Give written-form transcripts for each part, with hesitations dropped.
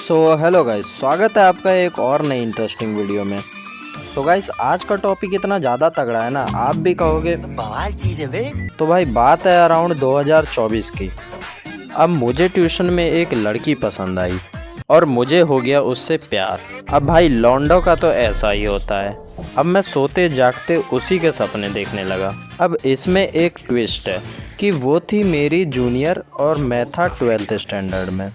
Hello guys, स्वागत है आपका एक और नई इंटरेस्टिंग वीडियो में। तो गाइस, आज का टॉपिक इतना ज़्यादा तगड़ा है ना, आप भी कहोगे बवाल चीज है बे। तो भाई बात है अराउंड 2024 की। अब मुझे ट्यूशन में एक लड़की पसंद आई और मुझे हो गया उससे प्यार। अब भाई लौंडों का तो ऐसा ही होता है। अब मैं सोते जागते उसी के सपने देखने लगा। अब इसमें एक ट्विस्ट है कि वो थी मेरी जूनियर और मैं था 12th स्टैंडर्ड में।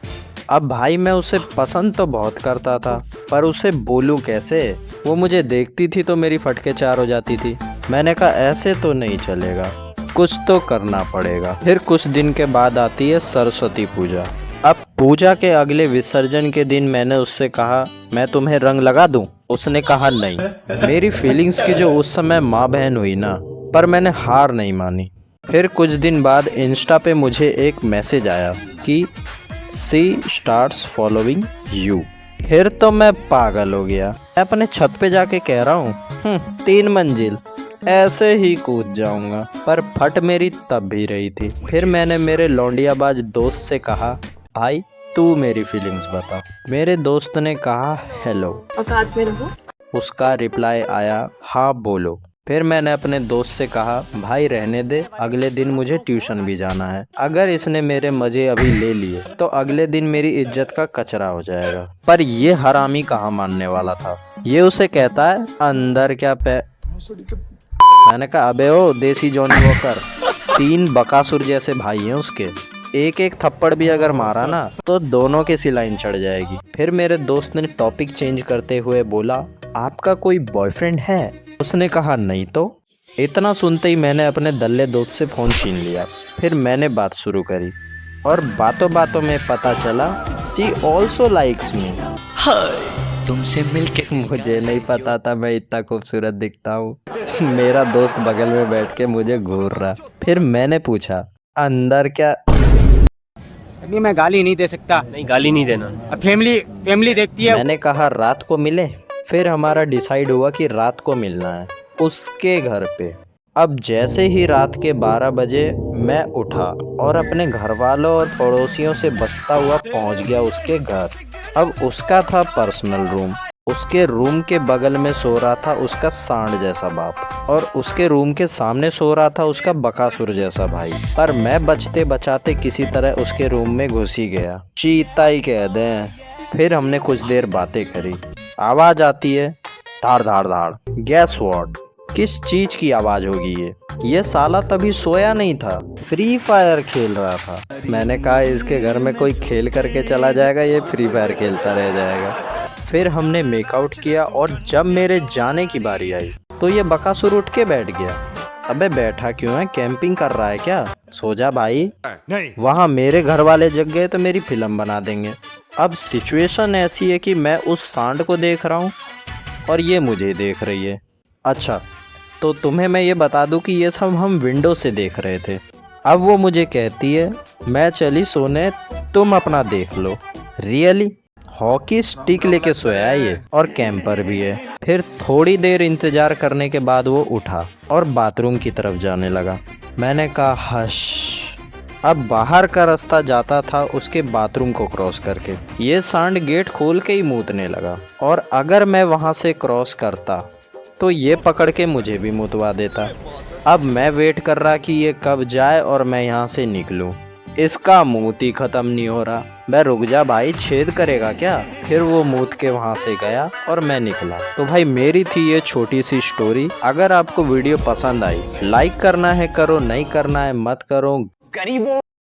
अब भाई मैं उसे पसंद तो बहुत करता था, पर उसे बोलूं कैसे। वो मुझे देखती थी तो मेरी फटके चार हो जाती थी। मैंने कहा ऐसे तो नहीं चलेगा, कुछ तो करना पड़ेगा। फिर कुछ दिन के बाद आती है सरस्वती पूजा। अब पूजा के अगले विसर्जन के दिन मैंने उससे कहा मैं तुम्हें रंग लगा दूं। उसने कहा नहीं। मेरी फीलिंग्स की जो उस समय माँ बहन हुई ना, पर मैंने हार नहीं मानी। फिर कुछ दिन बाद इंस्टा पे मुझे एक मैसेज आया कि सी स्टार्ट्स फॉलोइंग यू। फिर तो मैं पागल हो गया। मैं अपने छत पे जाके कह रहा हूँ 3 मंजिल ऐसे ही कूद जाऊंगा, पर फट मेरी तब भी रही थी। फिर मैंने मेरे लौंडियाबाज दोस्त से कहा भाई तू मेरी फीलिंग्स बता। मेरे दोस्त ने कहा हेलो। औकात में रहो। उसका रिप्लाई आया हाँ बोलो। फिर मैंने अपने दोस्त से कहा भाई रहने दे, अगले दिन मुझे ट्यूशन भी जाना है। अगर इसने मेरे मजे अभी ले लिए तो अगले दिन मेरी इज्जत का कचरा हो जाएगा। पर ये हरामी कहाँ मानने वाला था। ये उसे कहता है अंदर क्या पे। मैंने कहा अबे ओ देसी जॉनी वॉकर, 3 बकासुर जैसे भाई हैं उसके। एक एक थप्पड़ भी अगर मारा ना तो दोनों के सिलाइन चढ़ जाएगी। फिर मेरे दोस्त ने टॉपिक चेंज करते हुए बोला आपका कोई बॉयफ्रेंड है? उसने कहा नहीं तो। इतना सुनते ही मैंने अपने दल्ले दोस्त से फ़ोन छीन लिया। फिर मैंने बात शुरू करी और बातों बातों में पता चला शी ऑल्सो लाइक्स मी। तुमसे मिलके मुझे नहीं पता था मैं इतना खूबसूरत दिखता हूँ। मेरा दोस्त बगल में बैठ के मुझे घूर रहा। फिर मैंने पूछा अंदर क्या। अभी मैं गाली नहीं दे सकता। नहीं, गाली नहीं देना। अब फैमिली देखती है। मैंने कहा रात को मिले। फिर हमारा डिसाइड हुआ कि रात को मिलना है उसके घर पे। अब जैसे ही रात के 12 बजे मैं उठा और अपने घर वालों और पड़ोसियों से बचता हुआ पहुंच गया उसके घर। अब उसका था पर्सनल रूम। उसके रूम के बगल में सो रहा था उसका सांड जैसा बाप, और उसके रूम के सामने सो रहा था उसका बकासुर जैसा भाई। पर मैं बचते बचाते किसी तरह उसके रूम में घुस ही गया, चीता ही कह दें। फिर हमने कुछ देर बातें करी। आवाज आती है धाड़ धाड़ धाड़। गैस व्हाट, किस चीज की आवाज होगी ये साला तभी सोया नहीं था, फ्री फायर खेल रहा था। मैंने कहा इसके घर में कोई खेल करके चला जाएगा, ये फ्री फायर खेलता रह जाएगा। फिर हमने मेकआउट किया और जब मेरे जाने की बारी आई तो ये बकासुर उठ के बैठ गया। अबे बैठा क्यों है, कैंपिंग कर रहा है क्या? सो जा भाई। वहाँ मेरे घर वाले जग गए तो मेरी फिल्म बना देंगे। अब सिचुएशन ऐसी है कि मैं उस सांड को देख रहा हूँ और ये मुझे देख रही है। अच्छा तो तुम्हें मैं ये बता दूं कि ये सब हम विंडो से देख रहे थे। अब वो मुझे कहती है मैं चली सोने, तुम अपना देख लो। रियली? हॉकी स्टिक लेके सोया है ये, और कैंपर भी है। फिर थोड़ी देर इंतजार करने के बाद वो उठा और बाथरूम की तरफ जाने लगा। मैंने कहा हश। अब बाहर का रास्ता जाता था उसके बाथरूम को क्रॉस करके। ये सांड गेट खोल के ही मूतने लगा, और अगर मैं वहां से क्रॉस करता तो ये पकड़ के मुझे भी मुतवा देता। अब मैं वेट कर रहा कि ये कब जाए और मैं यहाँ से निकलूं। इसका मूत ही खत्म नहीं हो रहा। मैं रुक जा भाई, छेद करेगा क्या? फिर वो मूत के वहाँ से गया और मैं निकला। तो भाई मेरी थी ये छोटी सी स्टोरी। अगर आपको वीडियो पसंद आई लाइक करना है करो, नहीं करना है मत करो। गरीबों